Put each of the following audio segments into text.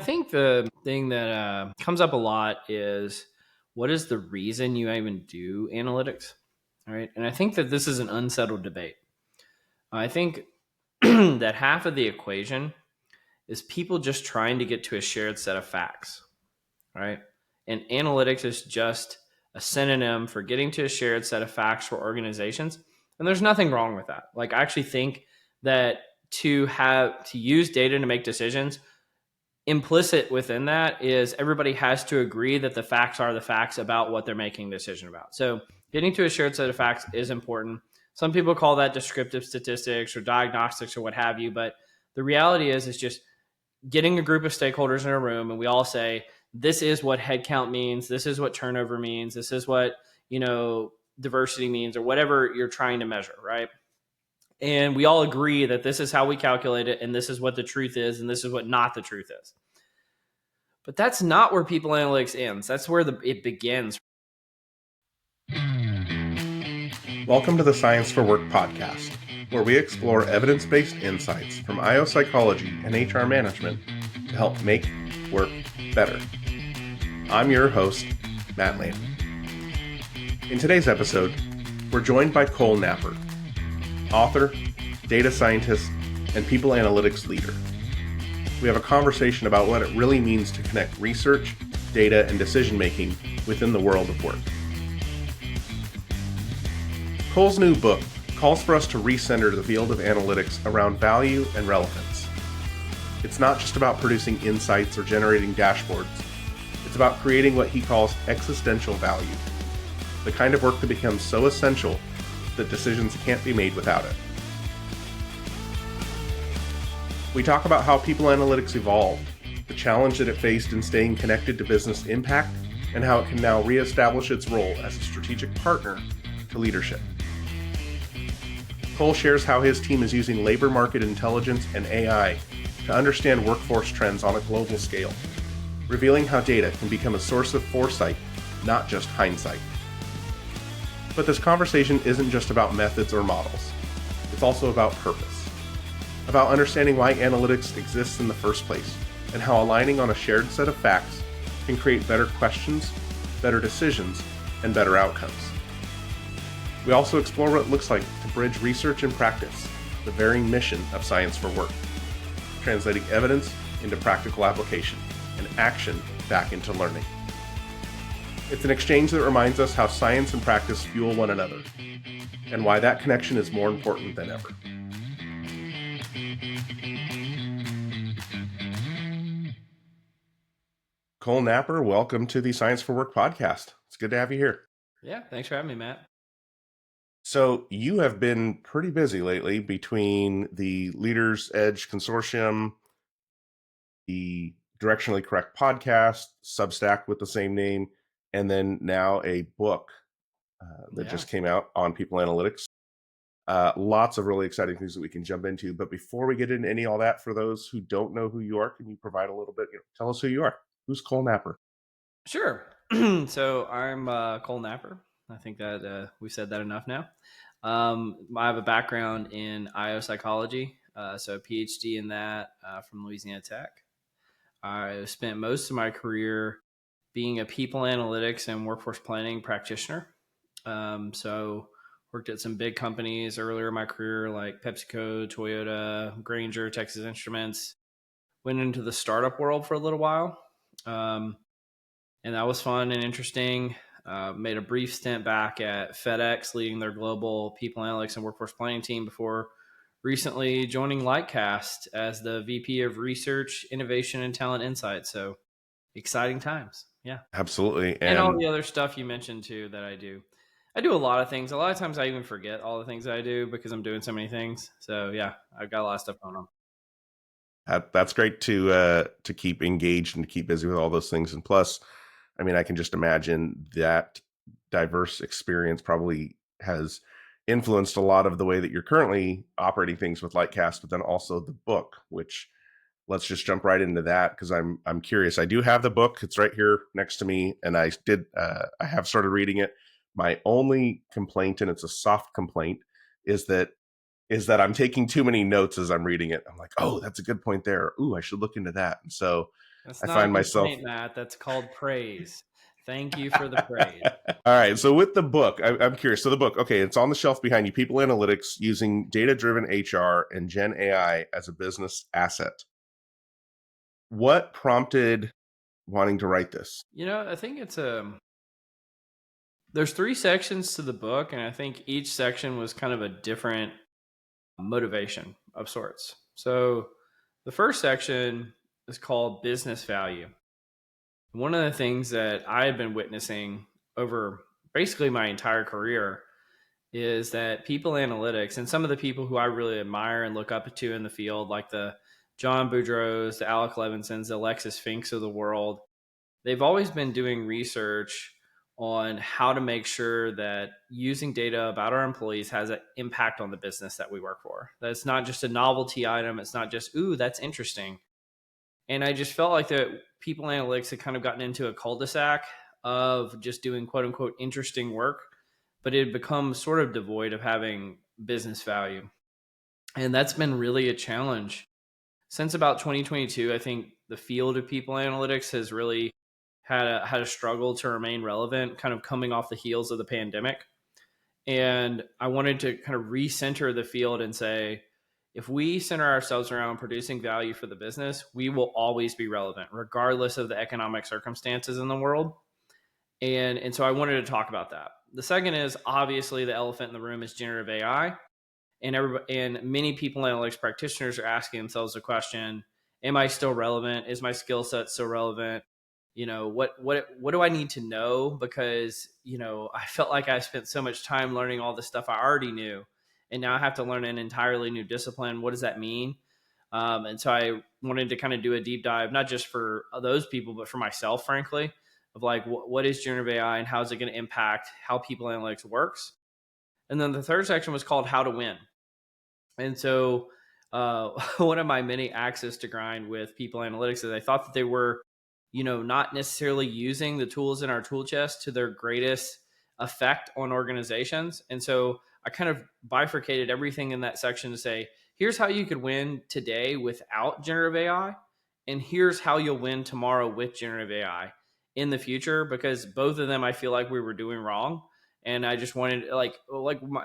think the thing that comes up a lot is what is the reason you even do analytics, right? And I think that this is an unsettled debate. I think that half of the equation is people just trying to get to a shared set of facts, right? And analytics is just a synonym for getting to a shared set of facts for organizations. And there's nothing wrong with that. Like, I actually think that to use data to make decisions, implicit within that is everybody has to agree that the facts are the facts about what they're making a decision about. So getting to a shared set of facts is important. Some people call that descriptive statistics or diagnostics or what have you. But the reality is it's just getting a group of stakeholders in a room and we all say, this is what headcount means. This is what turnover means. This is what, diversity means, or whatever you're trying to measure, right? And we all agree that this is how we calculate it, and this is what the truth is, and this is what not the truth is. But that's not where people analytics ends. That's where it begins. Welcome to the Science for Work podcast, where we explore evidence-based insights from IO psychology and HR management to help make work better. I'm your host, Matt Lampe. In today's episode, we're joined by Cole Napper, author, data scientist, and people analytics leader. We have a conversation about what it really means to connect research, data, and decision-making within the world of work. Cole's new book calls for us to recenter the field of analytics around value and relevance. It's not just about producing insights or generating dashboards. It's about creating what he calls existential value, the kind of work that becomes so essential that decisions can't be made without it. We talk about how people analytics evolved, the challenge that it faced in staying connected to business impact, and how it can now reestablish its role as a strategic partner to leadership. Cole shares how his team is using labor market intelligence and AI to understand workforce trends on a global scale, revealing how data can become a source of foresight, not just hindsight. But this conversation isn't just about methods or models. It's also about purpose, about understanding why analytics exists in the first place, and how aligning on a shared set of facts can create better questions, better decisions, and better outcomes. We also explore what it looks like to bridge research and practice, the varying mission of Science for Work, translating evidence into practical application and action back into learning. It's an exchange that reminds us how science and practice fuel one another, and why that connection is more important than ever. Cole Napper, welcome to the Science for Work podcast. It's good to have you here. Yeah, thanks for having me, Matt. So you have been pretty busy lately between the Leaders Edge Consortium, the Directionally Correct podcast, Substack with the same name, and then now a book that just came out on people analytics. Lots of really exciting things that we can jump into. But before we get into all that, for those who don't know who you are, can you provide a little bit, tell us who you are? Who's Cole Napper? Sure. So I'm Cole Napper. I think that we've said that enough now. I have a background in IO psychology, so a PhD in that from Louisiana Tech. I spent most of my career being a people analytics and workforce planning practitioner. So worked at some big companies earlier in my career, like PepsiCo, Toyota, Grainger, Texas Instruments. Went into the startup world for a little while. And that was fun and interesting. Made a brief stint back at FedEx, leading their global people analytics and workforce planning team before recently joining Lightcast as the VP of Research, Innovation, and Talent Insights. So exciting times. Yeah. Absolutely. And all the other stuff you mentioned too that I do. I do a lot of things. A lot of times I even forget all the things that I do because I'm doing so many things. So yeah, I've got a lot of stuff going on. That's great to keep engaged and to keep busy with all those things. And plus, I mean, I can just imagine that diverse experience probably has influenced a lot of the way that you're currently operating things with Lightcast, but then also the book, which let's just jump right into that because I'm curious. I do have the book. It's right here next to me, and I have started reading it. My only complaint, and it's a soft complaint, is that I'm taking too many notes as I'm reading it. I'm like, oh, that's a good point there. Ooh, I should look into that. And so That's I not a find myself. complaint, Matt. That's called praise. Thank you for the praise. All right. So with the book, I'm curious. So the book, okay, it's on the shelf behind you. People analytics using data-driven HR and Gen AI as a business asset. What prompted wanting to write this? I think there's 3 sections to the book, and I think each section was kind of a different motivation of sorts. So the first section is called business value. One of the things that I had been witnessing over basically my entire career is that people analytics and some of the people who I really admire and look up to in the field, like the John Boudreaux's, the Alec Levinsons, the Alexis Finks of the world, they've always been doing research on how to make sure that using data about our employees has an impact on the business that we work for. That it's not just a novelty item. It's not just, ooh, that's interesting. And I just felt like that people analytics had kind of gotten into a cul-de-sac of just doing quote unquote interesting work, but it had become sort of devoid of having business value. And that's been really a challenge. Since about 2022, I think the field of people analytics has really had a struggle to remain relevant, kind of coming off the heels of the pandemic. And I wanted to kind of recenter the field and say, if we center ourselves around producing value for the business, we will always be relevant, regardless of the economic circumstances in the world. And so I wanted to talk about that. The second is obviously the elephant in the room is generative AI. And many people analytics practitioners are asking themselves the question, am I still relevant? Is my skill set still relevant? What do I need to know? Because, I felt like I spent so much time learning all the stuff I already knew. And now I have to learn an entirely new discipline. What does that mean? And so I wanted to kind of do a deep dive, not just for those people, but for myself, frankly, of like, what is generative AI and how is it going to impact how people analytics works? And then the third section was called How to Win. And so one of my many axes to grind with people analytics is I thought that they were, not necessarily using the tools in our tool chest to their greatest effect on organizations. And so I kind of bifurcated everything in that section to say, here's how you could win today without generative AI. And here's how you'll win tomorrow with generative AI in the future, because both of them I feel like we were doing wrong. And I just wanted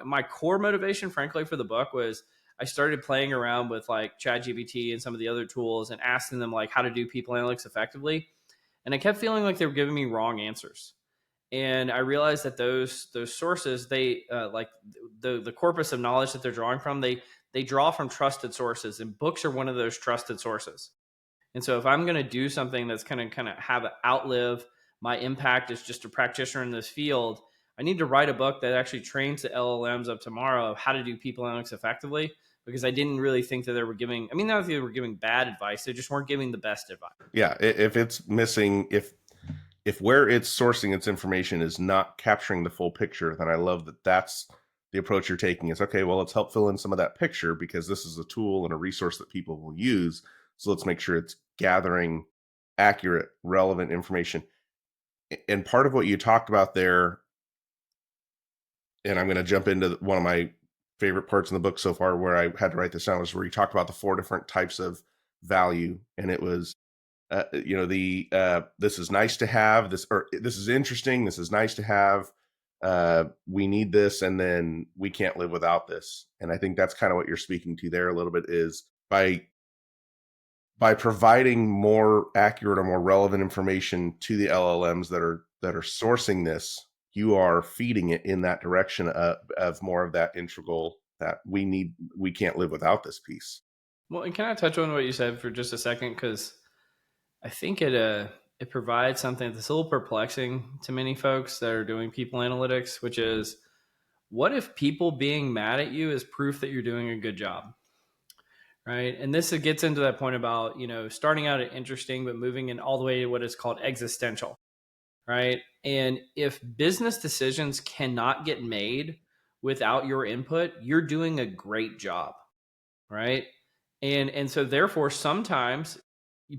my core motivation, frankly, for the book was I started playing around with like ChatGPT and some of the other tools and asking them like how to do people analytics effectively. And I kept feeling like they were giving me wrong answers. And I realized that those sources, they like the corpus of knowledge that they're drawing from, they draw from trusted sources, and books are one of those trusted sources. And so if I'm going to do something that's kind of have an outlive my impact as just a practitioner in this field, I need to write a book that actually trains the LLMs of tomorrow of how to do people analytics effectively, because I didn't really think that they were giving, I mean, not that they were giving bad advice, they just weren't giving the best advice. Yeah, if it's missing, if where it's sourcing its information is not capturing the full picture, then I love that that's the approach you're taking is, okay, well, let's help fill in some of that picture because this is a tool and a resource that people will use. So let's make sure it's gathering accurate, relevant information. And part of what you talked about there, and I'm going to jump into one of my favorite parts in the book so far where I had to write this down, was where you talked about the 4 different types of value. And it was, this is nice to have, this is interesting, this is nice to have, we need this, and then we can't live without this. And I think that's kind of what you're speaking to there a little bit, is by providing more accurate or more relevant information to the LLMs that are sourcing this, you are feeding it in that direction of more of that integral that we can't live without this piece. Well, and can I touch on what you said for just a second? Because I think it provides something that's a little perplexing to many folks that are doing people analytics, which is, what if people being mad at you is proof that you're doing a good job? Right. And this gets into that point about, starting out at interesting, but moving in all the way to what is called existential. Right. And if business decisions cannot get made without your input, you're doing a great job. Right. And so therefore, sometimes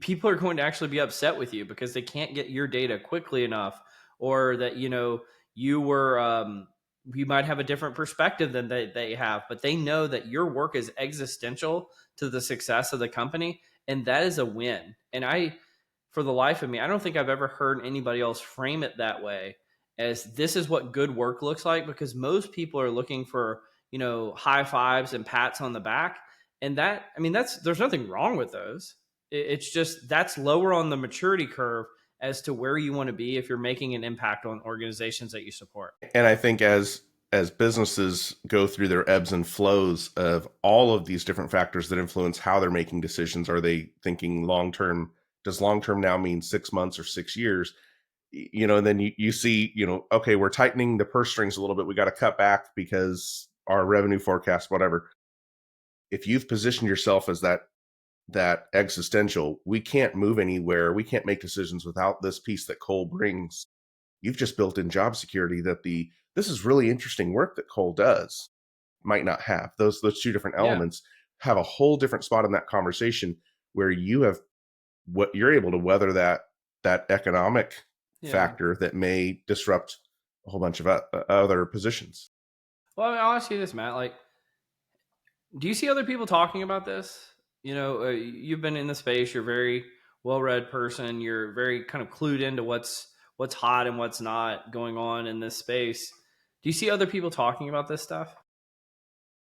people are going to actually be upset with you because they can't get your data quickly enough, or that, you might have a different perspective than they have, but they know that your work is existential to the success of the company. And that is a win. And for the life of me, I don't think I've ever heard anybody else frame it that way, as this is what good work looks like, because most people are looking for, high fives and pats on the back. And that, I mean, there's nothing wrong with those. It's just that's lower on the maturity curve as to where you want to be if you're making an impact on organizations that you support. And I think as businesses go through their ebbs and flows of all of these different factors that influence how they're making decisions, are they thinking long term? Does long term now mean 6 months or 6 years? And then you see, okay, we're tightening the purse strings a little bit. We got to cut back because our revenue forecast, whatever. If you've positioned yourself as that existential, we can't move anywhere, we can't make decisions without this piece that Cole brings. You've just built in job security that this is really interesting work that Cole does might not have. Those two different Yeah. elements have a whole different spot in that conversation, where you have what you're able to weather that economic Yeah. factor that may disrupt a whole bunch of other positions. Well, I'll ask you this, Matt. Like, do you see other people talking about this? You've been in the space. You're a very well-read person. You're very kind of clued into what's hot and what's not going on in this space. Do you see other people talking about this stuff?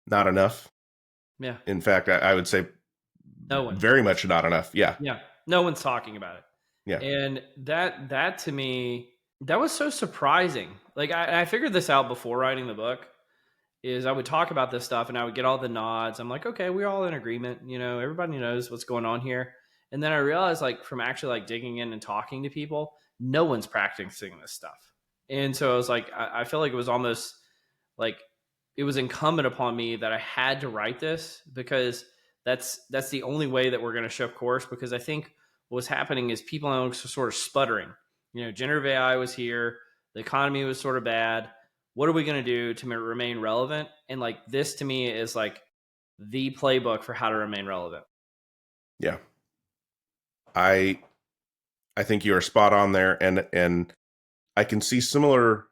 Not enough. Yeah. In fact, I would say No one. very much not enough. Yeah. Yeah. No one's talking about it. Yeah. And that to me, that was so surprising. Like I figured this out before writing the book. Is I would talk about this stuff and I would get all the nods. I'm like, okay, we're all in agreement. Everybody knows what's going on here. And then I realized, like, from actually like digging in and talking to people, no one's practicing this stuff. And so I was like, I feel like it was almost like it was incumbent upon me that I had to write this, because that's the only way that we're going to shift course. Because I think what's happening is people are sort of sputtering. Generative AI was here, the economy was sort of bad. What are we going to do to remain relevant? And like this to me is like the playbook for how to remain relevant. Yeah. I think you are spot on there, and I can see similar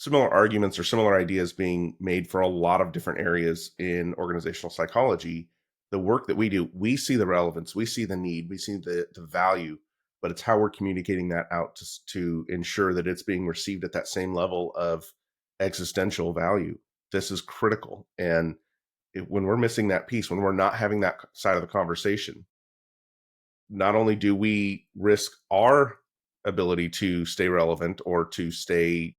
arguments or similar ideas being made for a lot of different areas in organizational psychology. The work that we do, we see the relevance, we see the need, we see the value, but it's how we're communicating that out to ensure that it's being received at that same level of existential value. This is critical. And when we're missing that piece, when we're not having that side of the conversation, not only do we risk our ability to stay relevant or to stay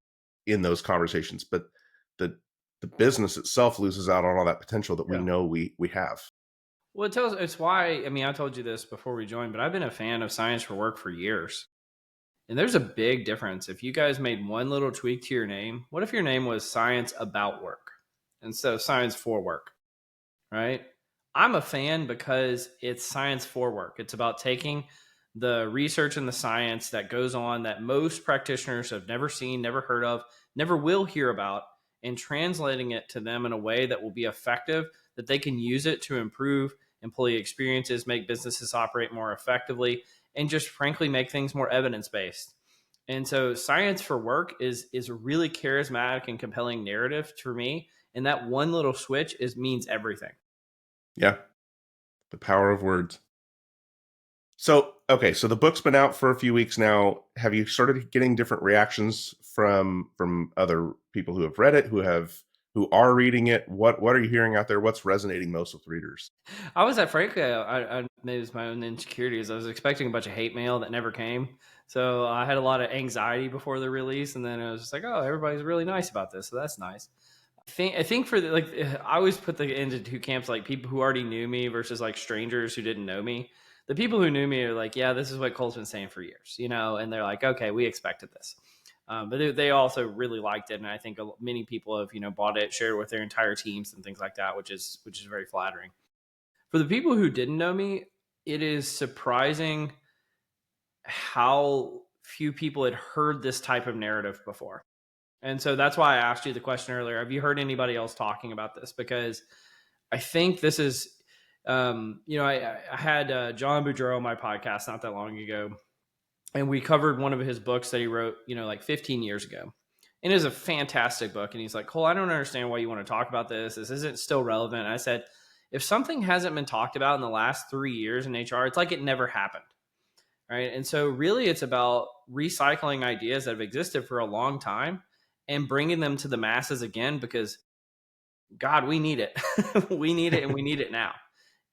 in those conversations, but the business itself loses out on all that potential that we know we have. Well, it's why, I mean, I told you this before we joined, but I've been a fan of Science for Work for years. And there's a big difference. If you guys made one little tweak to your name, what if your name was Science About Work instead of Science for Work, right? I'm a fan because it's Science for Work. It's about taking the research and the science that goes on that most practitioners have never seen, never heard of, never will hear about, and translating it to them in a way that will be effective, that they can use it to improve employee experiences, make businesses operate more effectively, and just frankly make things more evidence-based. And so Science for Work is a really charismatic and compelling narrative for me. And that one little switch means everything. Yeah. The power of words. So, okay, so the book's been out for a few weeks now. Have you started getting different reactions from other people who have read it, who are reading it? What are you hearing out there? What's resonating most with readers? I was frankly, I maybe it was my own insecurities. I was expecting a bunch of hate mail that never came. So I had a lot of anxiety before the release. And then I was just like, oh, everybody's really nice about this. So that's nice. I think for like, I always put into two camps, like people who already knew me versus like strangers who didn't know me. The people who knew me are like, yeah, this is what Cole's been saying for years, and they're like, okay, we expected this. But they also really liked it. And I think many people have, bought it, shared it with their entire teams and things like that, which is very flattering. For the people who didn't know me, it is surprising how few people had heard this type of narrative before. And so that's why I asked you the question earlier. Have you heard anybody else talking about this? Because I think this is, I had John Boudreau on my podcast not that long ago, and we covered one of his books that he wrote, like 15 years ago. And it is a fantastic book. And he's like, Cole, I don't understand why you want to talk about this. This isn't still relevant. And I said, if something hasn't been talked about in the last 3 years in HR, it's like it never happened. right? And so really it's about recycling ideas that have existed for a long time and bringing them to the masses again, because God, we need it. We need it, and we need it now.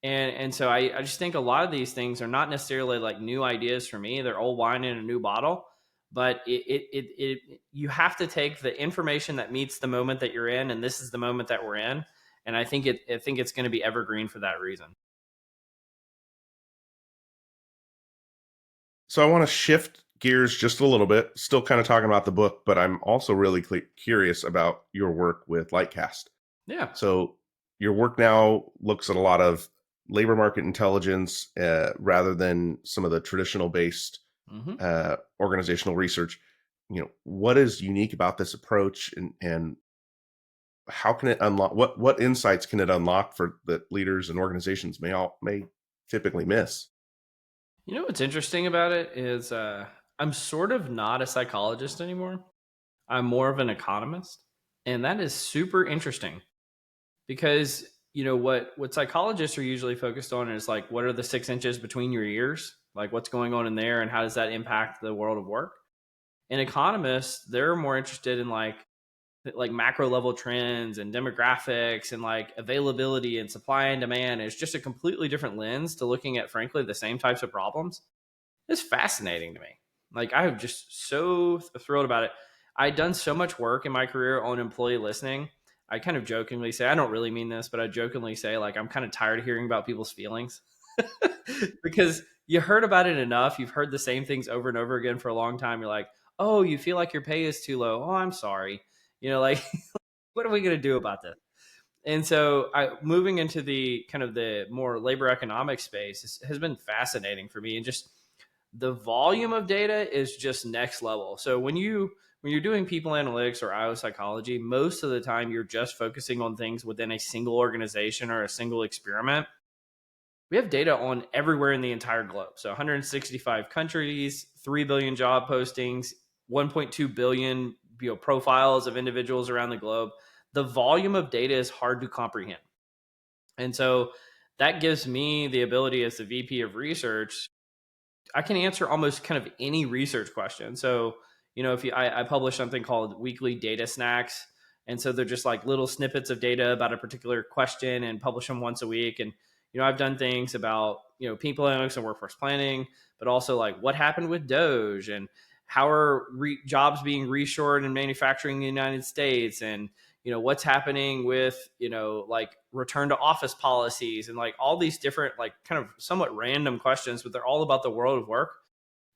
And so I just think a lot of these things are not necessarily like new ideas for me. They're old wine in a new bottle. But you have to take the information that meets the moment that you're in, and this is the moment that we're in. And I think it's going to be evergreen for that reason. So I want to shift gears just a little bit, still kind of talking about the book, but I'm also really curious about your work with Lightcast. Yeah. So your work now looks at a lot of labor market intelligence rather than some of the traditional based Hmm. organizational research. What is unique about this approach, and how can it unlock what insights can it unlock for that leaders and organizations may typically miss? You know what's interesting about it is I'm sort of not a psychologist anymore. I'm more of an economist, and that is super interesting because what psychologists are usually focused on is like what are the 6 inches between your ears, like what's going on in there, and how does that impact the world of work. And economists, they're more interested in like macro level trends and demographics and like availability and supply and demand. It's just a completely different lens to looking at, frankly, the same types of problems. It's fascinating to me. Like I'm just so thrilled about it. I'd done so much work in my career on employee listening. I kind of jokingly say, I don't really mean this, but I jokingly say like I'm kind of tired of hearing about people's feelings because you heard about it enough. You've heard the same things over and over again for a long time. You're like, oh, you feel like your pay is too low. Oh, I'm sorry. Like what are we going to do about this? And so moving into the kind of the more labor economic space has been fascinating for me. And just the volume of data is just next level. So when you're doing people analytics or IO psychology, most of the time you're just focusing on things within a single organization or a single experiment. We have data on everywhere in the entire globe. So 165 countries, 3 billion job postings, 1.2 billion profiles of individuals around the globe. The volume of data is hard to comprehend. And so that gives me the ability as the VP of research, I can answer almost kind of any research question. So, if I publish something called weekly data snacks. And so they're just like little snippets of data about a particular question and publish them once a week. And, I've done things about, people analytics and workforce planning, but also like what happened with Doge and how are jobs being reshored in manufacturing in the United States, and, what's happening with, like return to office policies, and like all these different, like kind of somewhat random questions, but they're all about the world of work.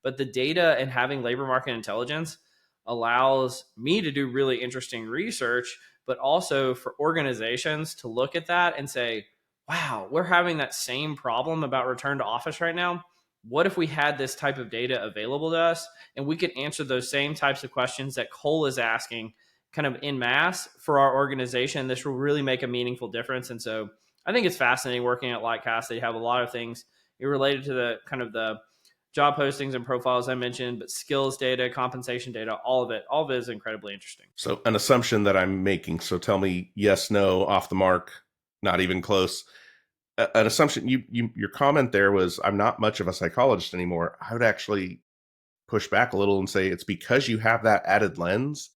But the data and having labor market intelligence allows me to do really interesting research, but also for organizations to look at that and say, wow, we're having that same problem about return to office right now. What if we had this type of data available to us and we could answer those same types of questions that Cole is asking kind of in mass for our organization? This will really make a meaningful difference. And so I think it's fascinating working at Lightcast. They have a lot of things related to the kind of the job postings and profiles I mentioned, but skills data, compensation data, all of it is incredibly interesting. So an assumption that I'm making. So tell me yes, no, off the mark, not even close. An assumption. Your comment there was I'm not much of a psychologist anymore. I would actually push back a little and say it's because you have that added lens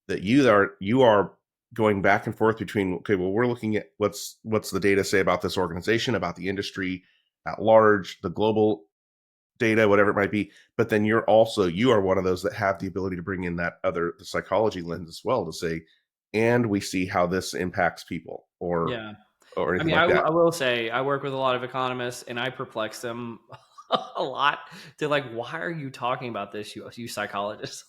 that you are going back and forth between, okay, well, we're looking at what's the data say about this organization, about the industry at large, the global data, whatever it might be. But then you are one of those that have the ability to bring in the psychology lens as well, to say, and we see how this impacts people Yeah. or I anything mean, like I that. will say I work with a lot of economists and I perplex them a lot. They're like, why are you talking about this, you psychologists?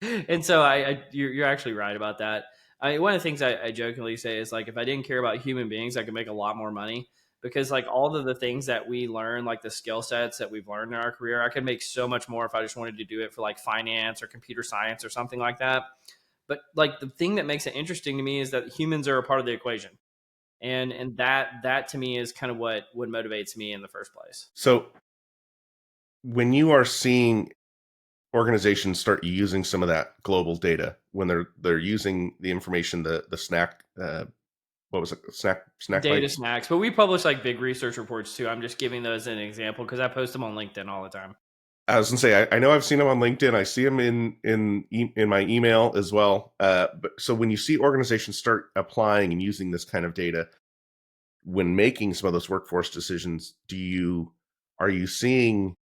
And so you're actually right about that. One of the things I jokingly say is like, if I didn't care about human beings, I could make a lot more money, because like all of the things that we learn, like the skill sets that we've learned in our career, I could make so much more if I just wanted to do it for like finance or computer science or something like that. But like the thing that makes it interesting to me is that humans are a part of the equation. And that to me is kind of what motivates me in the first place. So when you are seeing organizations start using some of that global data, when they're using the information, the snack, what was it, snack Data bites? snacks, but we publish like big research reports too. I'm just giving those as an example because I post them on LinkedIn all the time. I was gonna say, I know I've seen them on LinkedIn. I see them in my email as well. But so when you see organizations start applying and using this kind of data when making some of those workforce decisions, are you seeing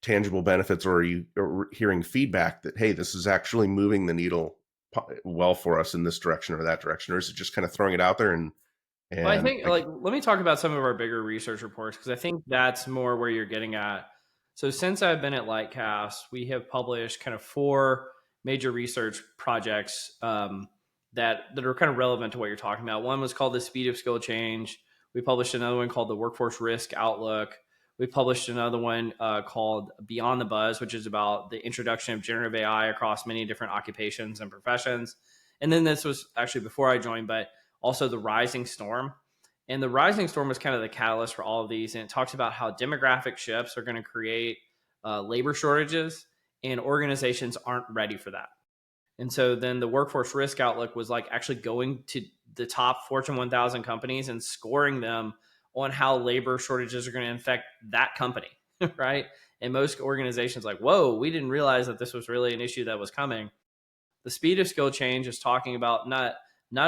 tangible benefits, or are you hearing feedback that, hey, this is actually moving the needle well for us in this direction or that direction, or is it just kind of throwing it out there Well, I and think like, like let me talk about some of our bigger research reports because I think that's more where you're getting at. So since I've been at Lightcast, we have published kind of four major research projects that are kind of relevant to what you're talking about. One was called the speed of skill change. We published another one called the workforce risk outlook. We published another one called Beyond the Buzz, which is about the introduction of generative AI across many different occupations and professions. And then this was actually before I joined, but also the rising storm. And the rising storm was kind of the catalyst for all of these. And it talks about how demographic shifts are going to create labor shortages, and organizations aren't ready for that. And so then the workforce risk outlook was like actually going to the top Fortune 1000 companies and scoring them on how labor shortages are going to affect that company, right? And most organizations like, whoa, we didn't realize that this was really an issue that was coming. The speed of skill change is talking about not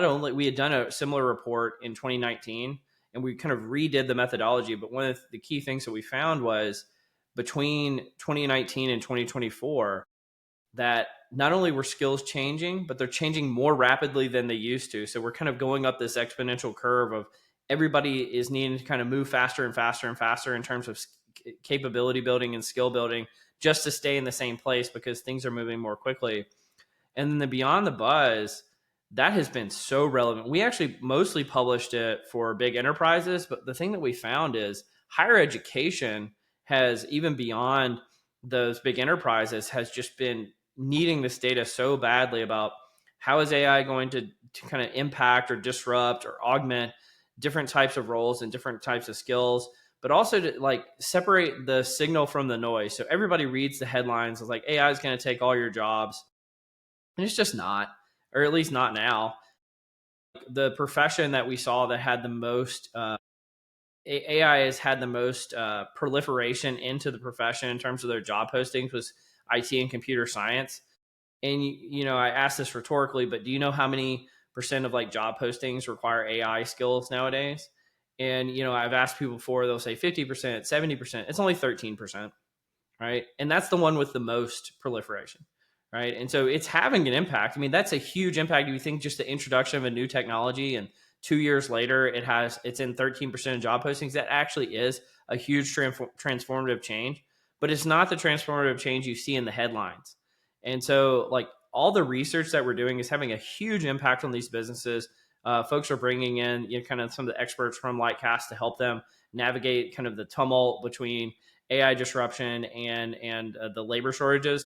only we had done a similar report in 2019 and we kind of redid the methodology, but one of the key things that we found was between 2019 and 2024 that not only were skills changing, but they're changing more rapidly than they used to. So we're kind of going up this exponential curve of everybody is needing to kind of move faster and faster and faster in terms of capability building and skill building just to stay in the same place because things are moving more quickly. And then the Beyond the Buzz, that has been so relevant. We actually mostly published it for big enterprises, but the thing that we found is higher education has, even beyond those big enterprises, has just been needing this data so badly about how is AI going to kind of impact or disrupt or augment different types of roles and different types of skills, but also to like separate the signal from the noise. So everybody reads the headlines of like AI is going to take all your jobs, and it's just not, or at least not now. The profession that we saw that had the most AI has had the most proliferation into the profession in terms of their job postings was IT and computer science. And I asked this rhetorically, but do you know how many percent of like job postings require AI skills nowadays? And I've asked people before, they'll say 50%, 70%. It's only 13%, right? And that's the one with the most proliferation, right? And so it's having an impact. I mean, that's a huge impact. If you think just the introduction of a new technology and 2 years later it's in 13% of job postings, that actually is a huge transformative change, but it's not the transformative change you see in the headlines. And so like all the research that we're doing is having a huge impact on these businesses. Folks are bringing in kind of some of the experts from Lightcast to help them navigate kind of the tumult between AI disruption and the labor shortages.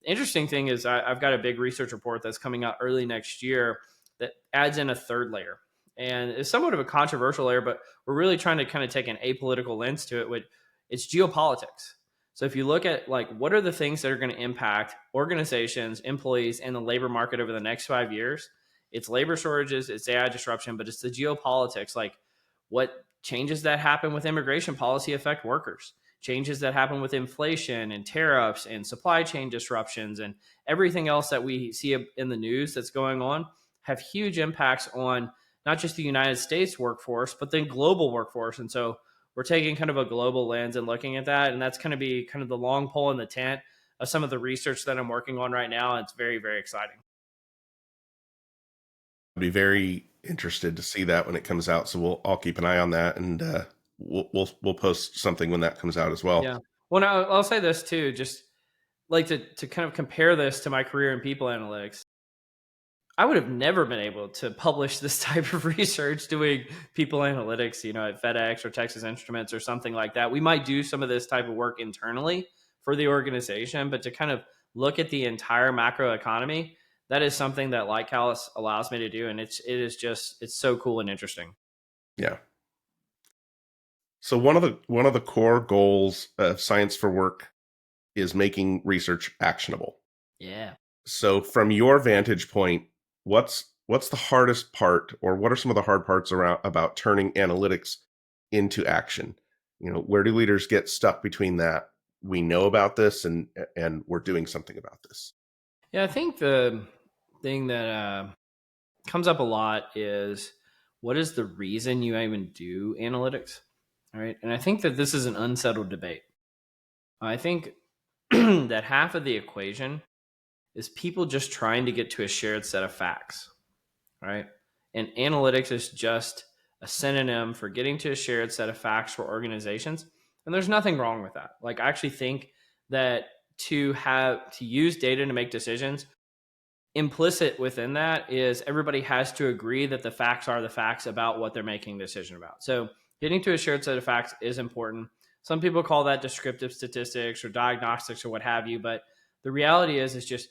The interesting thing is I've got a big research report that's coming out early next year that adds in a third layer. And it's somewhat of a controversial layer, but we're really trying to kind of take an apolitical lens to it. It's geopolitics. So if you look at like what are the things that are going to impact organizations, employees, and the labor market over the next 5 years, it's labor shortages, it's AI disruption, but it's the geopolitics. Like what changes that happen with immigration policy affect workers? Changes that happen with inflation and tariffs and supply chain disruptions and everything else that we see in the news that's going on have huge impacts on not just the United States workforce, but then global workforce. And so we're taking kind of a global lens and looking at that. And that's going to be kind of the long pole in the tent of some of the research that I'm working on right now. And it's very, very exciting. I'd be very interested to see that when it comes out. So I'll keep an eye on that, and we'll post something when that comes out as well. Yeah. Well, now I'll say this too, just like to kind of compare this to my career in people analytics. I would have never been able to publish this type of research doing people analytics, at FedEx or Texas Instruments or something like that. We might do some of this type of work internally for the organization, but to kind of look at the entire macro economy, that is something that Lighthouse allows me to do. And it's so cool and interesting. Yeah. So one of the core goals of Science for Work is making research actionable. Yeah. So from your vantage point, what's the hardest part, or what are some of the hard parts about turning analytics into action? Where do leaders get stuck between that? we know about this and we're doing something about this. Yeah, I think the thing that comes up a lot is what is the reason you even do analytics? All right. And I think that this is an unsettled debate. I think that half of the equation is people just trying to get to a shared set of facts, right? And analytics is just a synonym for getting to a shared set of facts for organizations. And there's nothing wrong with that. Like, I actually think that to use data to make decisions, implicit within that is everybody has to agree that the facts are the facts about what they're making a decision about. So getting to a shared set of facts is important. Some people call that descriptive statistics or diagnostics or what have you, but the reality is it's just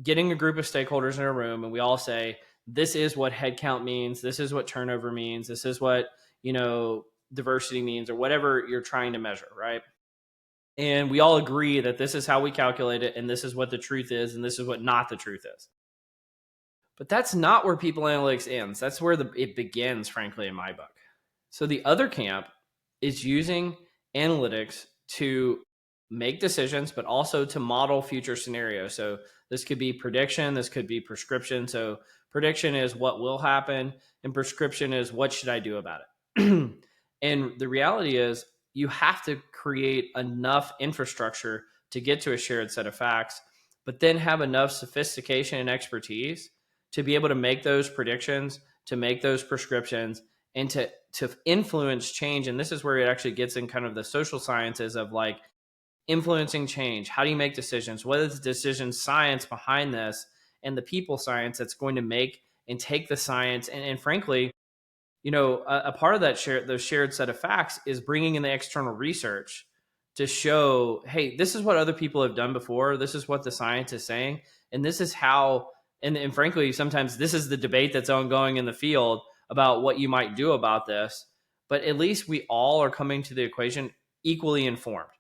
getting a group of stakeholders in a room and we all say, this is what headcount means, this is what turnover means, this is what, diversity means, or whatever you're trying to measure, right? And we all agree that this is how we calculate it, and this is what the truth is, and this is what not the truth is. But that's not where people analytics ends. That's where it begins, frankly, in my book. So the other camp is using analytics to make decisions, but also to model future scenarios. So this could be prediction, this could be prescription. So prediction is what will happen, and prescription is what should I do about it. And the reality is you have to create enough infrastructure to get to a shared set of facts, but then have enough sophistication and expertise to be able to make those predictions, to make those prescriptions, and to influence change. And this is where it actually gets in kind of the social sciences of like influencing change. How do you make decisions? What is the decision science behind this, and the people science that's going to make and take the science and frankly, a part of that those shared set of facts is bringing in the external research to show, hey, this is what other people have done before. This is what the science is saying. And this is how, and frankly, sometimes this is the debate that's ongoing in the field about what you might do about this. But at least we all are coming to the equation equally informed.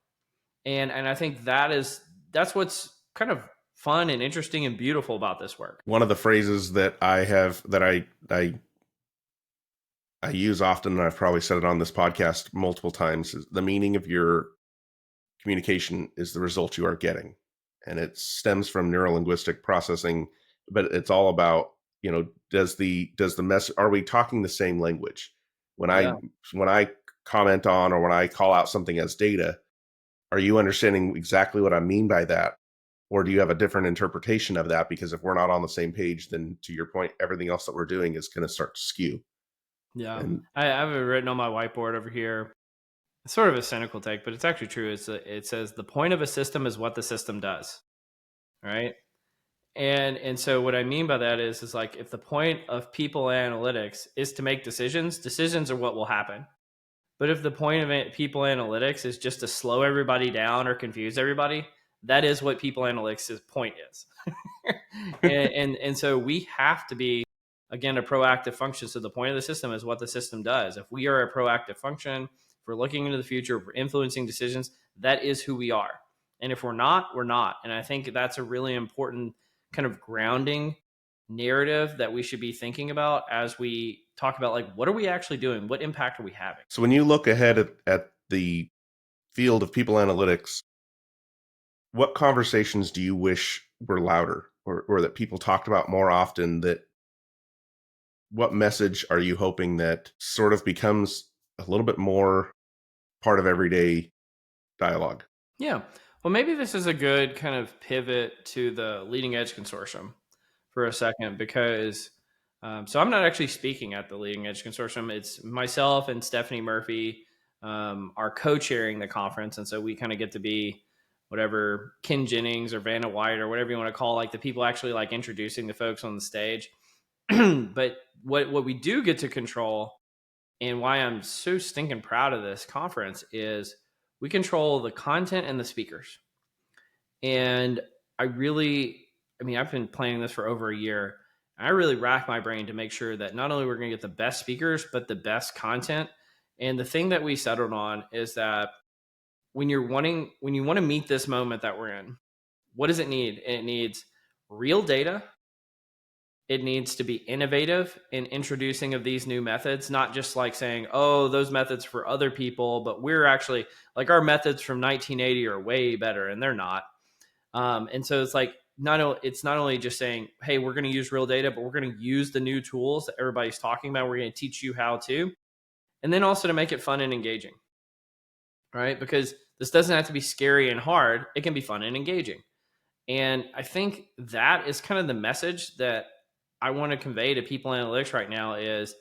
And I think that's what's kind of fun and interesting and beautiful about this work. One of the phrases that I use often, and I've probably said it on this podcast multiple times, is the meaning of your communication is the result you are getting. And it stems from neurolinguistic processing, but it's all about, does the message, are we talking the same language? When Yeah. I comment on, or when I call out something as data, are you understanding exactly what I mean by that? Or do you have a different interpretation of that? Because if we're not on the same page, then to your point, everything else that we're doing is going to start to skew. Yeah. And I have it written on my whiteboard over here. It's sort of a cynical take, but it's actually true. It says the point of a system is what the system does. Right. And so what I mean by that is like if the point of people analytics is to make decisions are what will happen. But if the point of people analytics is just to slow everybody down or confuse everybody, that is what people analytics' point is. and so we have to be, again, a proactive function. So the point of the system is what the system does. If we are a proactive function, if we're looking into the future, if we're influencing decisions, that is who we are. And if we're not, we're not. And I think that's a really important kind of grounding narrative that we should be thinking about as we talk about like what are we actually doing, what impact are we having. so when you look ahead at the field of people analytics, what conversations do you wish were louder, or that people talked about more often? That what message are you hoping that sort of becomes a little bit more part of everyday dialogue? Yeah, well, maybe this is a good kind of pivot to the leading edge consortium for a second, because so I'm not actually speaking at the leading edge consortium. It's myself and Stephanie Murphy are co-chairing the conference, and so we kind of get to be whatever Ken Jennings or Vanna White or whatever you want to call like the people actually like introducing the folks on the stage. But what we do get to control, and why I'm so stinking proud of this conference, is we control the content and the speakers. And I've been planning this for over a year. I really rack my brain to make sure that not only we're going to get the best speakers, but the best content. And the thing that we settled on is that when you want to meet this moment that we're in, what does it need? It needs real data, It needs to be innovative in introducing of these new methods, not just like saying, oh, those methods for other people, but we're actually like our methods from 1980 are way better, and they're not. And so it's like it's not only just saying, hey, we're going to use real data, but we're going to use the new tools that everybody's talking about. We're going to teach you how to, and then also to make it fun and engaging, right? Because this doesn't have to be scary and hard. It can be fun and engaging. And I think that is kind of the message that I want to convey to people analytics right now is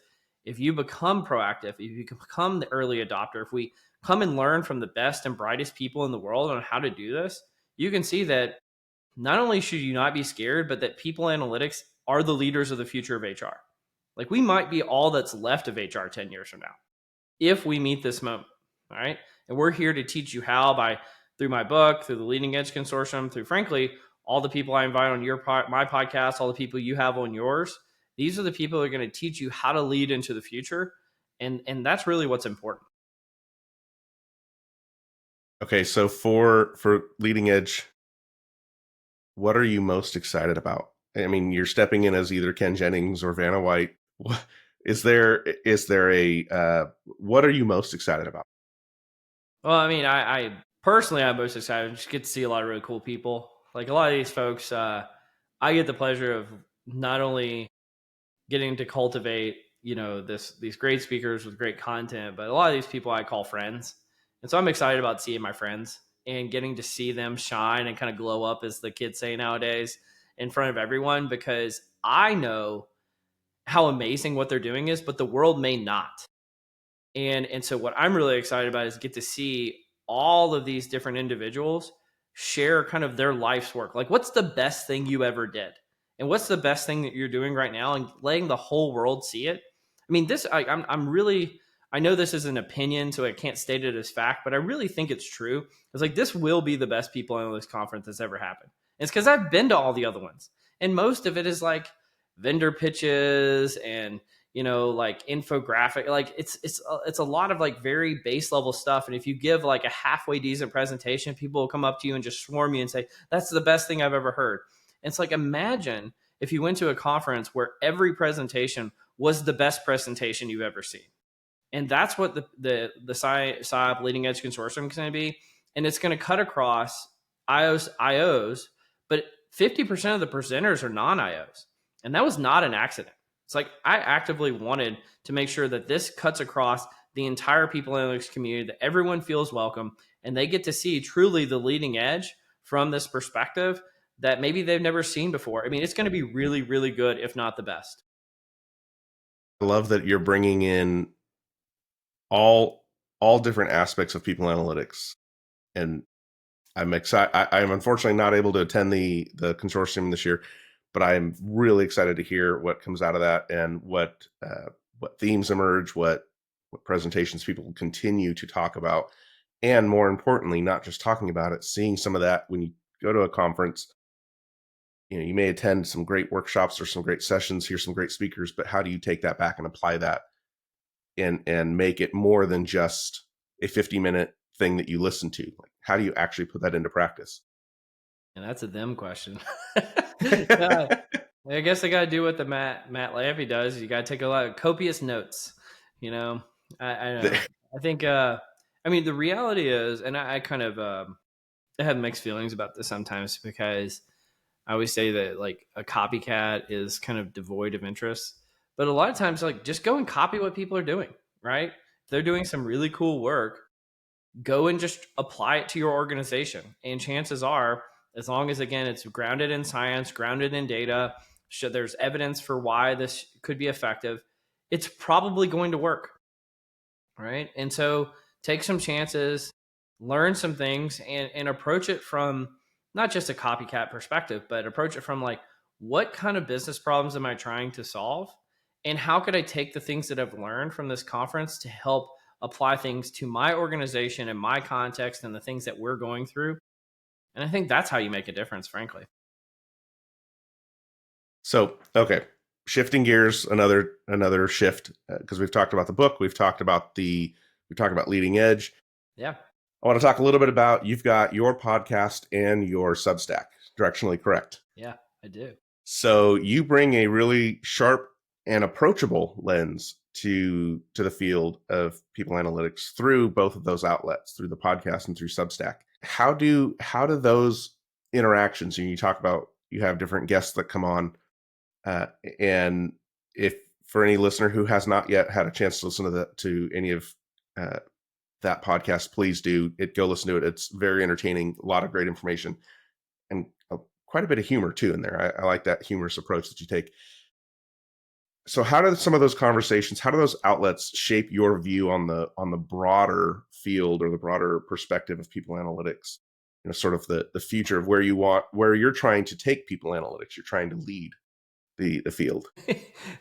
if you become proactive, if you become the early adopter, if we come and learn from the best and brightest people in the world on how to do this, you can see that not only should you not be scared, but that people analytics are the leaders of the future of HR. Like we might be all that's left of HR 10 years from now if we meet this moment. All right. And we're here to teach you how through my book, through the Leading Edge Consortium, through frankly, all the people I invite on my podcast, all the people you have on yours. These are the people who are going to teach you how to lead into the future. And that's really what's important. Okay, so for Leading Edge, what are you most excited about? I mean, you're stepping in as either Ken Jennings or Vanna White. Is there a what are you most excited about? Well, I mean, I personally, I'm most excited. Just get to see a lot of really cool people. Like a lot of these folks, I get the pleasure of not only getting to cultivate, these great speakers with great content, but a lot of these people I call friends. And so I'm excited about seeing my friends and getting to see them shine and kind of glow up, as the kids say nowadays, in front of everyone, because I know how amazing what they're doing is, but the world may not. And so what I'm really excited about is get to see all of these different individuals share kind of their life's work. Like what's the best thing you ever did? And what's the best thing that you're doing right now, and letting the whole world see it. I mean, I'm really, I know this is an opinion, so I can't state it as fact, but I really think it's true. It's like, this will be the best people analytics conference that's ever happened. And it's because I've been to all the other ones, and most of it is like vendor pitches and like infographic, like it's a lot of like very base level stuff. And if you give like a halfway decent presentation, people will come up to you and just swarm you and say, that's the best thing I've ever heard. And it's like, imagine if you went to a conference where every presentation was the best presentation you've ever seen. And that's what the SciOp Leading Edge Consortium is going to be. And it's going to cut across IOs, but 50% of the presenters are non-IOs. And that was not an accident. It's like, I actively wanted to make sure that this cuts across the entire people analytics community, that everyone feels welcome and they get to see truly the leading edge from this perspective that maybe they've never seen before. I mean, it's going to be really, really good, if not the best. I love that you're bringing in all different aspects of people analytics, and I'm excited. I'm unfortunately not able to attend the consortium this year, but I'm really excited to hear what comes out of that and what themes emerge, what presentations people continue to talk about, and more importantly, not just talking about it, seeing some of that when you go to a conference. You may attend some great workshops or some great sessions, hear some great speakers, but how do you take that back and apply that and make it more than just a 50-minute thing that you listen to? Like, how do you actually put that into practice? And that's a them question. I guess I got to do what the Matt Lampe does. You got to take a lot of copious notes. I don't know. I think, I mean, the reality is, and I kind of I have mixed feelings about this sometimes, because I always say that like a copycat is kind of devoid of interest. But a lot of times, like, just go and copy what people are doing, right? If they're doing some really cool work, go and just apply it to your organization. And chances are, as long as, again, it's grounded in science, grounded in data, there's evidence for why this could be effective, it's probably going to work, right? And so take some chances, learn some things, and approach it from not just a copycat perspective, but approach it from like, what kind of business problems am I trying to solve? And how could I take the things that I've learned from this conference to help apply things to my organization and my context and the things that we're going through? And I think that's how you make a difference, frankly. So, okay, shifting gears, another shift, because we've talked about the book, we've talked about Leading Edge. Yeah. I want to talk a little bit about, you've got your podcast and your Substack, Directionally Correct. Yeah, I do. So you bring a really sharp and approachable lens to the field of people analytics through both of those outlets, through the podcast and through Substack. How do those interactions, and you talk about you have different guests that come on, uh, and if for any listener who has not yet had a chance to listen to any of uh, that podcast, please do it. Go listen to it. It's very entertaining, a lot of great information, and quite a bit of humor too in there. I like that humorous approach that you take. So how do some of those conversations, how do those outlets shape your view on the broader field or the broader perspective of people analytics? You know, sort of the future of where you're trying to take people analytics, you're trying to lead the field.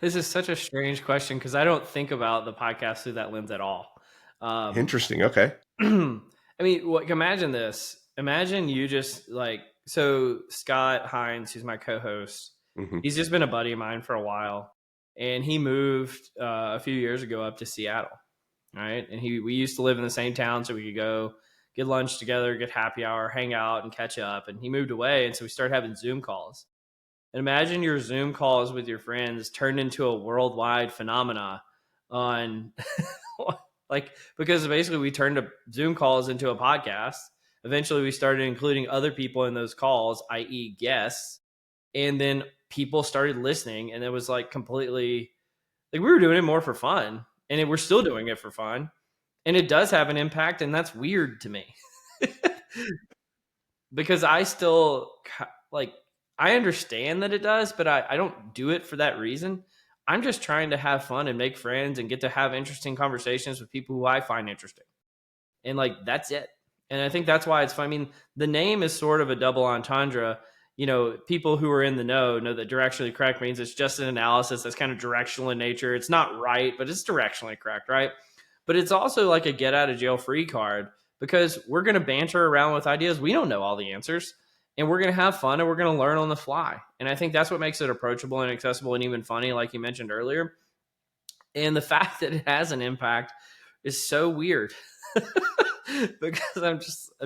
This is such a strange question because I don't think about the podcast through that lens at all. Um, Interesting. Okay. I mean, imagine this. Imagine you just like, so Scott Hines, who's my co-host, Hmm. he's just been a buddy of mine for a while, and he moved a few years ago up to Seattle, right? And we used to live in the same town, so we could go get lunch together, get happy hour, hang out, and catch up. And he moved away, and so we started having Zoom calls. And imagine your Zoom calls with your friends turned into a worldwide phenomena on like, because basically we turned Zoom calls into a podcast. Eventually we started including other people in those calls, i.e. guests. And then people started listening, and it was like completely like we were doing it more for fun, and we're still doing it for fun. And it does have an impact, and that's weird to me. Because I still like I understand that it does, but I don't do it for that reason. I'm just trying to have fun and make friends and get to have interesting conversations with people who I find interesting. And like that's it. And I think that's why it's fun. I mean, the name is sort of a double entendre. You know, people who are in the know that directionally correct means it's just an analysis that's kind of directional in nature. It's not right, but it's directionally correct, right? But it's also like a get out of jail free card because we're going to banter around with ideas. We don't know all the answers, and we're going to have fun and we're going to learn on the fly. And I think that's what makes it approachable and accessible and even funny, like you mentioned earlier. And the fact that it has an impact is so weird because I'm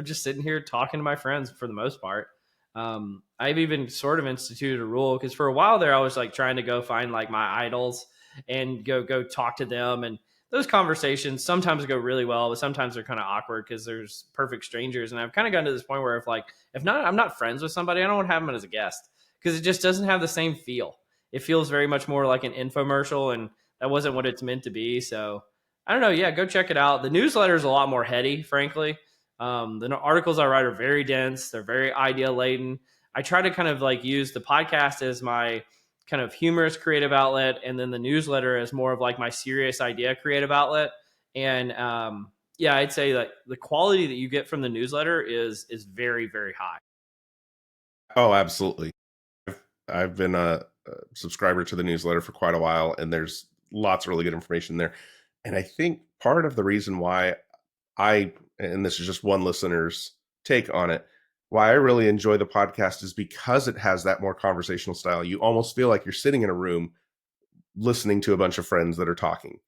just sitting here talking to my friends for the most part. I've even sort of instituted a rule because for a while there, I was like trying to go find like my idols and go talk to them. And those conversations sometimes go really well, but sometimes they're kind of awkward because there's perfect strangers. And I've kind of gotten to this point where if not, I'm not friends with somebody, I don't want to have them as a guest because it just doesn't have the same feel. It feels very much more like an infomercial, and that wasn't what it's meant to be. So I don't know. Yeah, go check it out. The newsletter is a lot more heady, frankly. The articles I write are very dense. They're very idea laden. I try to kind of like use the podcast as my kind of humorous creative outlet, and then the newsletter as more of like my serious idea creative outlet. And yeah, I'd say that the quality that you get from the newsletter is very very high. Oh, absolutely. I've been a subscriber to the newsletter for quite a while, and there's lots of really good information there. And I think part of the reason why and this is just one listener's take on it, why I really enjoy the podcast is because it has that more conversational style. You almost feel like you're sitting in a room listening to a bunch of friends that are talking,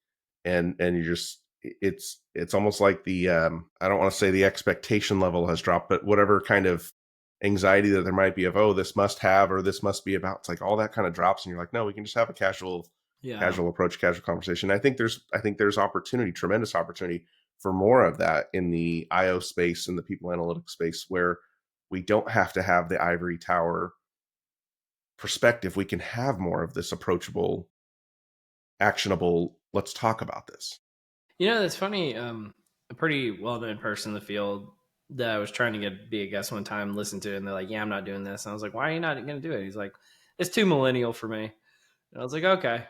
and you just it's almost like the I don't want to say the expectation level has dropped, but whatever kind of anxiety that there might be of, oh, this must have or this must be about, it's like all that kind of drops, and you're like, no, we can just have a Yeah. casual approach, casual conversation. I think there's opportunity, tremendous opportunity for more of that in the IO space and the people analytics space, where we don't have to have the ivory tower perspective. We can have more of this approachable, actionable, let's talk about this. You know, that's funny. A pretty well known person in the field that I was trying to be a guest one time, listen to it, and they're like, "Yeah, I'm not doing this." And I was like, "Why are you not going to do it?" He's like, "It's too millennial for me." And I was like, "Okay."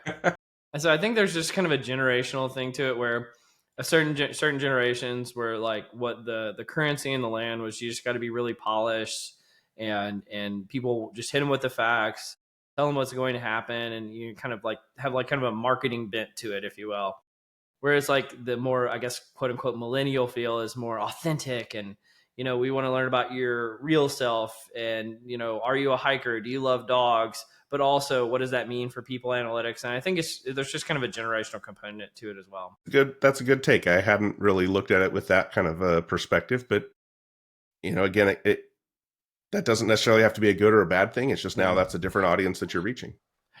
And so I think there's just kind of a generational thing to it where a certain generations where like what the currency in the land was, you just got to be really polished, and people just hit them with the facts, tell them what's going to happen, and you kind of like have like kind of a marketing bent to it, if you will. Whereas like the more, I guess, quote unquote, millennial feel is more authentic, and we want to learn about your real self, and are you a hiker? Do you love dogs? But also, what does that mean for people analytics? And I think there's just kind of a generational component to it as well. Good. That's a good take. I hadn't really looked at it with that kind of a perspective, but again, that doesn't necessarily have to be a good or a bad thing. It's just now Yeah. that's a different audience that you're reaching.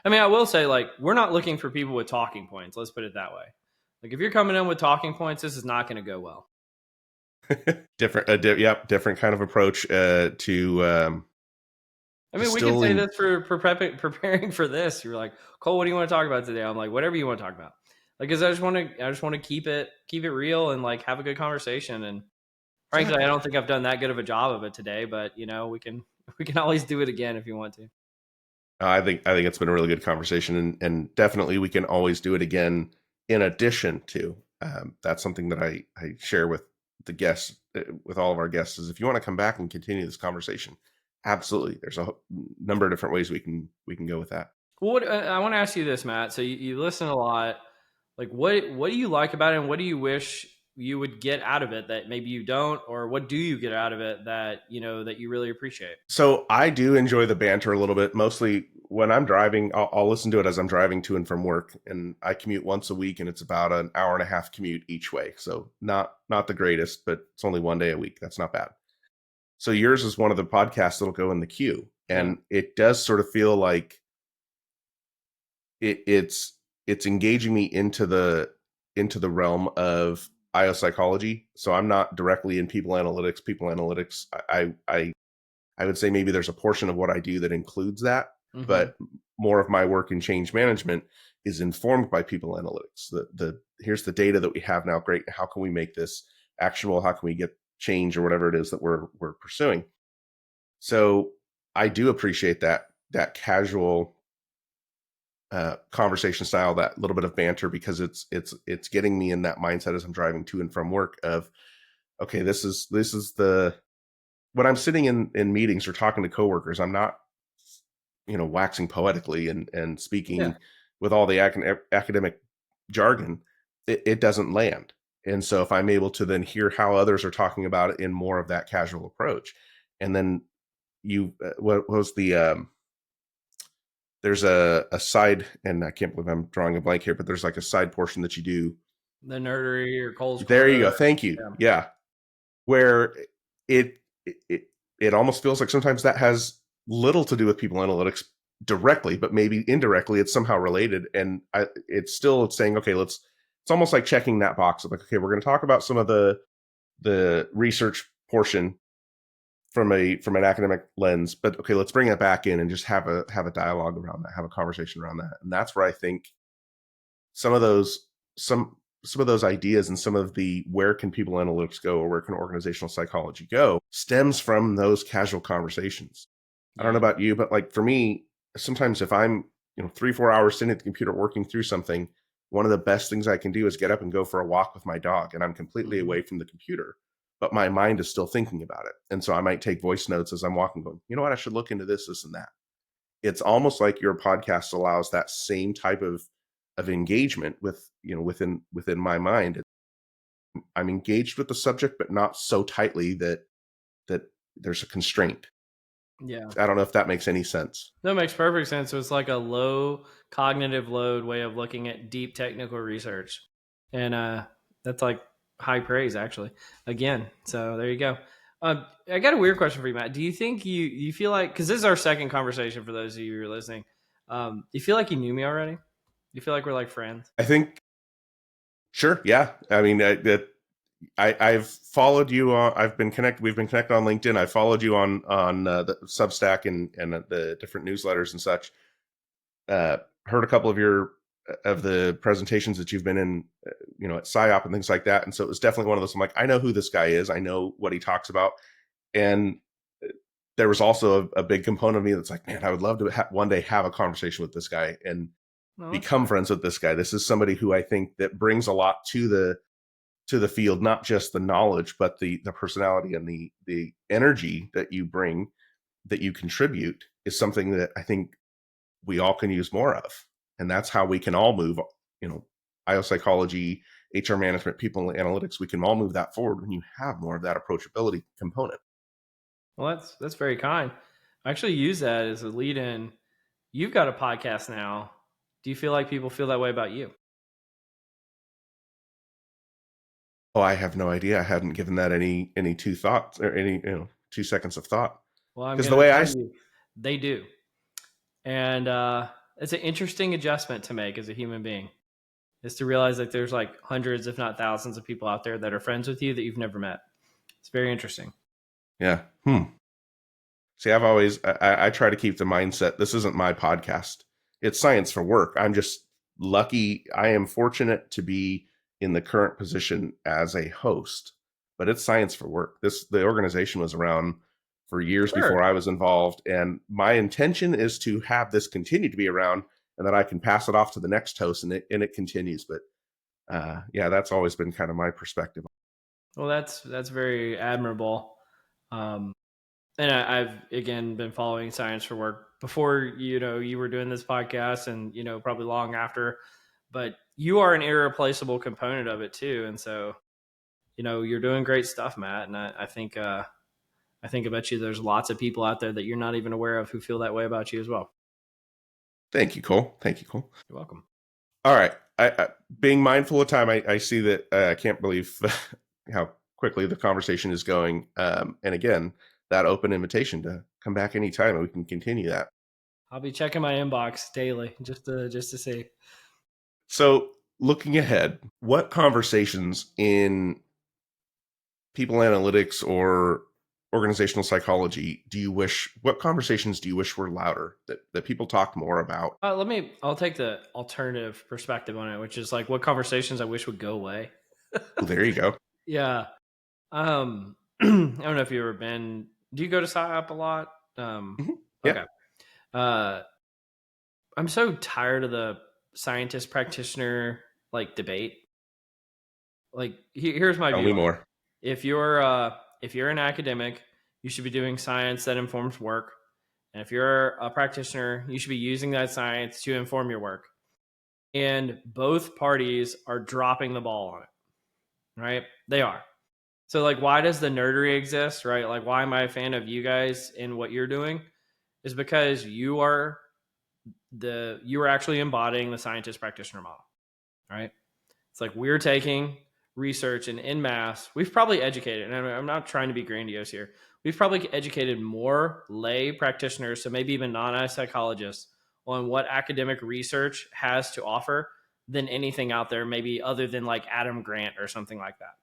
I mean, I will say, like, we're not looking for people with talking points. Let's put it that way. Like, if you're coming in with talking points, this is not going to go well. Different, different kind of approach I to mean, we could still say in. this for preparing for this. You're like, Cole, what do you want to talk about today? I'm like, whatever you want to talk about. Like, cause I just want to keep it real and like have a good conversation. And frankly, I Exactly. don't think I've done that good of a job of it today, but we can we can always do it again if you want to. I think it's been a really good conversation, and definitely we can always do it again. In addition to that's something that I share with the guests, with all of our guests, is if you want to come back and continue this conversation, absolutely. There's a number of different ways we can go with that. Well, I want to ask you this, Matt. So you listen a lot. Like, what do you like about it, and what do you wish you would get out of it that maybe you don't, or what do you get out of it that that you really appreciate? So I do enjoy the banter a little bit. Mostly when I'm driving, I'll listen to it as I'm driving to and from work. And I commute once a week, and it's about an hour and a half commute each way. So not the greatest, but it's only one day a week. That's not bad. So yours is one of the podcasts that'll go in the queue, Yeah. and it does sort of feel like it's engaging me into the realm of IO psychology. So I'm not directly in people analytics. People analytics, I would say maybe there's a portion of what I do that includes that, Hmm. but more of my work in change management is informed by people analytics. The here's the data that we have now. Great. How can we make this actionable? How can we get change or whatever it is that we're pursuing? So I do appreciate that casual conversation style, that little bit of banter, because it's getting me in that mindset as I'm driving to and from work of, okay, this is the when I'm sitting in meetings or talking to coworkers, I'm not waxing poetically and Yeah. speaking with all the academic jargon. It doesn't land. And so if I'm able to then hear how others are talking about it in more of that casual approach, and then what was there's a side, and I can't believe I'm drawing a blank here, but there's like a side portion that you do. The nerdery or Cole's There you Corner. go. Thank you. Yeah. Yeah. Where it it it almost feels like sometimes that has little to do with people analytics directly, but maybe indirectly it's somehow related. And it's still saying, okay, it's almost like checking that box of like, okay, we're going to talk about some of the research portion from an academic lens, but okay, let's bring it back in and just have a dialogue around that, have a conversation around that. And that's where I think some of those some some of those ideas and some of the where can people analytics go, or where can organizational psychology go, stems from those casual conversations. I don't know Yeah. about you, but like for me, sometimes if I'm 3-4 hours sitting at the computer working through something, one of the best things I can do is get up and go for a walk with my dog, and I'm completely Hmm. away from the computer, but my mind is still thinking about it. And so I might take voice notes as I'm walking, going, you know what, I should look into this and that. It's almost like your podcast allows that same type of engagement with within my mind. I'm engaged with the subject, but not so tightly that there's a constraint. Yeah. I don't know if that makes any sense. That makes perfect sense. So it's like a low cognitive load way of looking at deep technical research. And that's like high praise actually. Again. So there you go. I got a weird question for you, Matt. Do you think you feel like, because this is our second conversation for those of you who are listening, do you feel like you knew me already? Do you feel like we're like friends? I think, sure, yeah. I mean, I've followed you on. I've been connected. We've been connected on LinkedIn. I followed you on the Substack and the different newsletters and such. Heard a couple of the presentations that you've been in, at PsyOp and things like that. And so it was definitely one of those. I'm like, I know who this guy is. I know what he talks about. And there was also a big component of me that's like, man, I would love to one day have a conversation with this guy and No, that's become fair. friends with this guy. This is somebody who I think that brings a lot to the field, not just the knowledge, but the personality and the energy that you bring, that you contribute, is something that I think we all can use more of. And that's how we can all move, IO psychology, HR management, people analytics, we can all move that forward when you have more of that approachability component. Well, that's very kind. I actually use that as a lead in. You've got a podcast now. Do you feel like people feel that way about you? Oh, I have no idea. I hadn't given that any two thoughts or any 2 seconds of thought. Well, I'm Because the going to way tell you, they do. And it's an interesting adjustment to make as a human being, is to realize that there's like hundreds, if not thousands, of people out there that are friends with you that you've never met. It's very interesting. yeah. See, I try to keep the mindset. This isn't my podcast. It's Science for Work. I'm just lucky. I am fortunate to be in the current position as a host, but it's Science for Work. The organization was around for years Sure. before I was involved. And my intention is to have this continue to be around and that I can pass it off to the next host and it continues. But yeah, that's always been kind of my perspective. Well, that's very admirable. Um, and I've again been following Science for Work before you were doing this podcast, and probably long after. But you are an irreplaceable component of it too, and so you're doing great stuff, Matt. And I bet you there's lots of people out there that you're not even aware of who feel that way about you as well. Thank you, Cole. Thank you, Cole. You're welcome. All right. Being mindful of time, I see that I can't believe how quickly the conversation is going. And again, that open invitation to come back anytime and we can continue that. I'll be checking my inbox daily just to see. So, looking ahead, what conversations in people analytics or organizational psychology what conversations do you wish were louder, that people talk more about? I'll take the alternative perspective on it, which is like what conversations I wish would go away. Well, there you go. Yeah. I don't know if you've ever been, do you go to SciOp a lot? Yeah. Okay. Uh, I'm so tired of the scientist practitioner like debate. Like here's my Tell view me on it. more. If you're an academic, you should be doing science that informs work. And if you're a practitioner, you should be using that science to inform your work. And both parties are dropping the ball on it, right? They are. So, like, why does the nerdery exist, right? Like, why am I a fan of you guys in what you're doing? Is because you are actually embodying the scientist practitioner model, right? It's like we're taking research and in mass, we've probably educated, and I'm not trying to be grandiose here. We've probably educated more lay practitioners, so maybe even non-psychologists, on what academic research has to offer than anything out there, maybe other than like Adam Grant or something like that.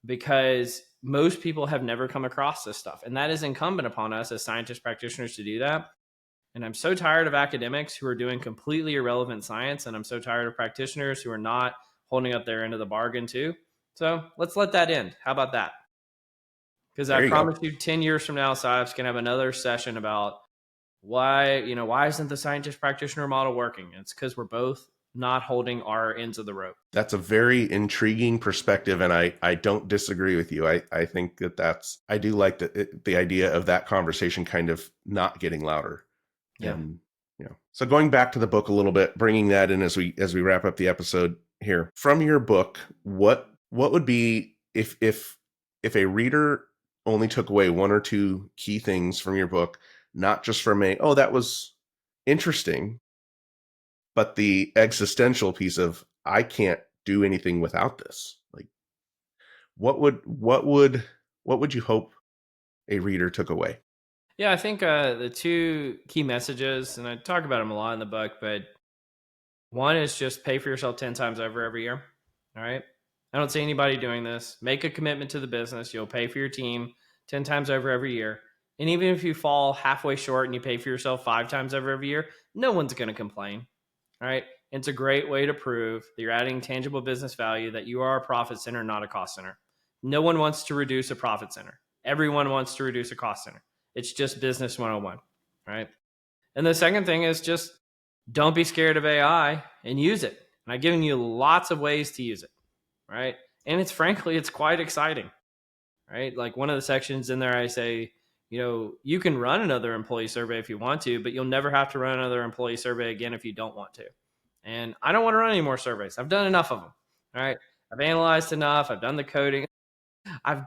Because most people have never come across this stuff. And that is incumbent upon us as scientist practitioners to do that. And I'm so tired of academics who are doing completely irrelevant science. And I'm so tired of practitioners who are not holding up their end of the bargain too. So let's let that end. How about that? Because I There you go. promise you 10 years from now, SciOps can have another session about why isn't the scientist practitioner model working? It's because we're both not holding our ends of the rope. That's a very intriguing perspective, and I don't disagree with you. I think I do like the idea of that conversation kind of not getting louder. Yeah. And so going back to the book a little bit, bringing that in as we wrap up the episode here. From your book, what would be if a reader only took away one or two key things from your book, not just from that was interesting, but the existential piece of I can't do anything without this. Like what would you hope a reader took away? Yeah, I think the two key messages, and I talk about them a lot in the book, but one is just pay for yourself 10 times over every year. All right. I don't see anybody doing this. Make a commitment to the business. You'll pay for your team 10 times over every year. And even if you fall halfway short and you pay for yourself 5 times over every year, no one's going to complain. All right. It's a great way to prove that you're adding tangible business value, that you are a profit center, not a cost center. No one wants to reduce a profit center. Everyone wants to reduce a cost center. It's just business 101. Right. And the second thing is just don't be scared of AI and use it. And I've given you lots of ways to use it. Right. And it's quite exciting. Right. Like one of the sections in there, I say, you can run another employee survey if you want to, but you'll never have to run another employee survey again if you don't want to. And I don't want to run any more surveys. I've done enough of them. All right. I've analyzed enough. I've done the coding. I've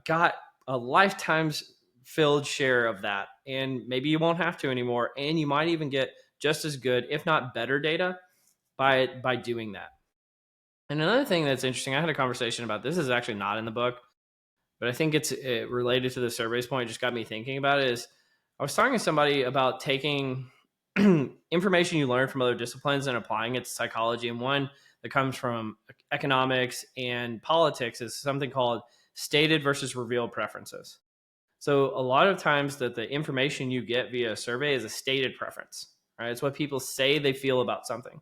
got a lifetime's filled share of that. And maybe you won't have to anymore. And you might even get just as good, if not better data by doing that. And another thing that's interesting, I had a conversation about this is actually not in the book, but I think it's related to the surveys point. It just got me thinking about it. Is I was talking to somebody about taking information you learn from other disciplines and applying it to psychology. And one that comes from economics and politics is something called stated versus revealed preferences. So a lot of times that the information you get via a survey is a stated preference, right? It's what people say they feel about something.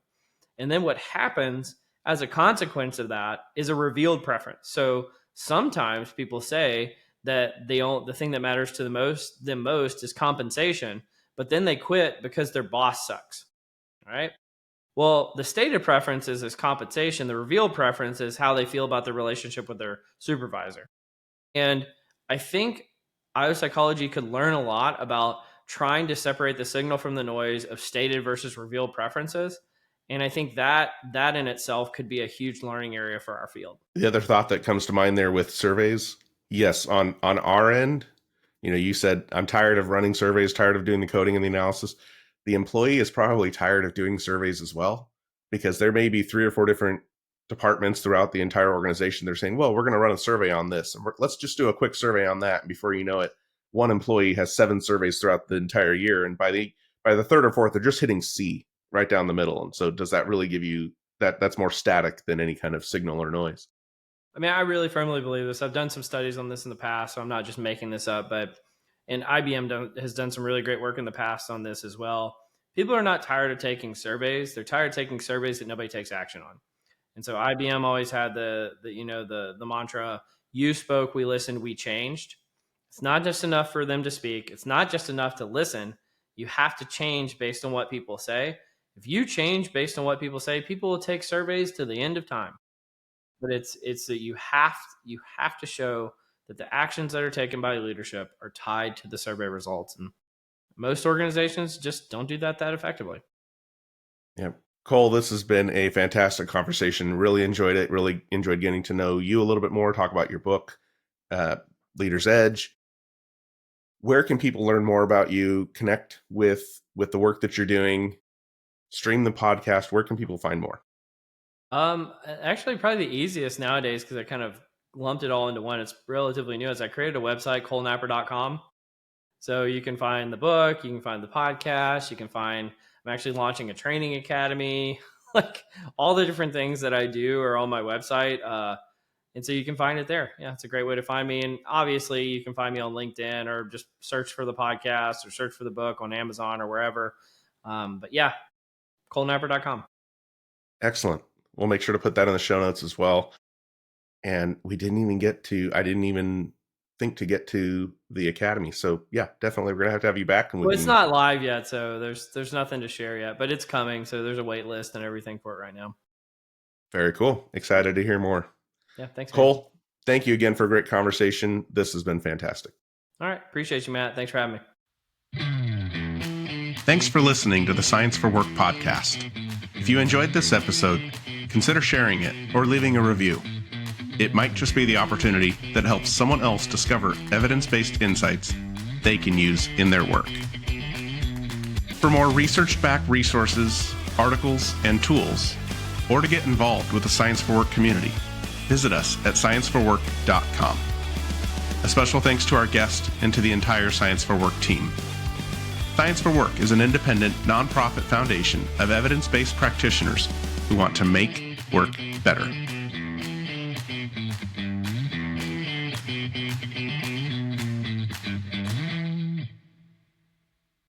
And then what happens as a consequence of that is a revealed preference. So sometimes people say that the thing that matters to them most is compensation, but then they quit because their boss sucks. All right. Well, the stated preference is compensation. The revealed preference is how they feel about their relationship with their supervisor. And I think IO psychology could learn a lot about trying to separate the signal from the noise of stated versus revealed preferences. And I think that in itself could be a huge learning area for our field. The other thought that comes to mind there with surveys, yes, on our end, you said, I'm tired of running surveys, tired of doing the coding and the analysis. The employee is probably tired of doing surveys as well, because there may be 3 or 4 different departments throughout the entire organization. They're saying, well, we're going to run a survey on this, and let's just do a quick survey on that. And before you know it, one employee has 7 surveys throughout the entire year. And by the 3rd or 4th, they're just hitting C right down the middle. And so does that really give you that's more static than any kind of signal or noise? I mean, I really firmly believe this. I've done some studies on this in the past, so I'm not just making this up, and IBM has done some really great work in the past on this as well. People are not tired of taking surveys. They're tired of taking surveys that nobody takes action on. And so IBM always had the mantra, you spoke, we listened, we changed. It's not just enough for them to speak. It's not just enough to listen. You have to change based on what people say. If you change based on what people say, people will take surveys to the end of time. But it's that you have to show that the actions that are taken by leadership are tied to the survey results. And most organizations just don't do that effectively. Yeah. Cole, this has been a fantastic conversation. Really enjoyed it. Really enjoyed getting to know you a little bit more, talk about your book, Leader's Edge. Where can people learn more about you, connect with the work that you're doing, stream the podcast? Where can people find more? Actually, probably the easiest nowadays, because I kind of lumped it all into one. It's relatively new. Is I created a website, colenapper.com. So you can find the book, you can find the podcast, I'm actually launching a training academy. Like all the different things that I do are on my website. And so you can find it there. Yeah, it's a great way to find me. And obviously you can find me on LinkedIn, or just search for the podcast or search for the book on Amazon or wherever. But yeah, colenapper.com. Excellent. We'll make sure to put that in the show notes as well. And I didn't even think to get to the academy. So yeah, definitely. We're going to have you back. And it's not live yet. So there's nothing to share yet, but it's coming. So there's a wait list and everything for it right now. Very cool. Excited to hear more. Yeah. Thanks, Cole. Man. Thank you again for a great conversation. This has been fantastic. All right. Appreciate you, Matt. Thanks for having me. Thanks for listening to the Science for Work podcast. If you enjoyed this episode, consider sharing it or leaving a review. It might just be the opportunity that helps someone else discover evidence-based insights they can use in their work. For more research-backed resources, articles, and tools, or to get involved with the Science for Work community, visit us at ScienceForWork.com. A special thanks to our guest and to the entire Science for Work team. Science for Work is an independent, nonprofit foundation of evidence-based practitioners who want to make work better.